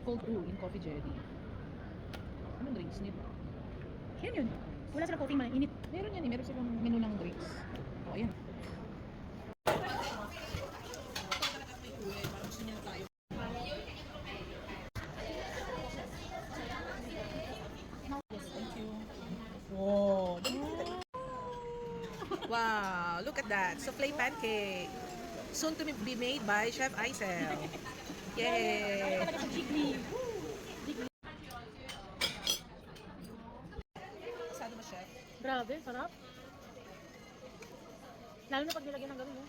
cold brew in coffee jelly. Anong drinks nila? Yan yun. Wala silang coffee, mainit. Meron yan eh. Meron silang menu ng drinks. O, ayan. Wow. Wow, look at that. Souffle pancake. Soon to be made by Chef Aisel. Yay! Talaga sa Jiggly. Sado ba, Chef? Grabe, sarap. Lalo na pag nilagyan ng gano'n, no?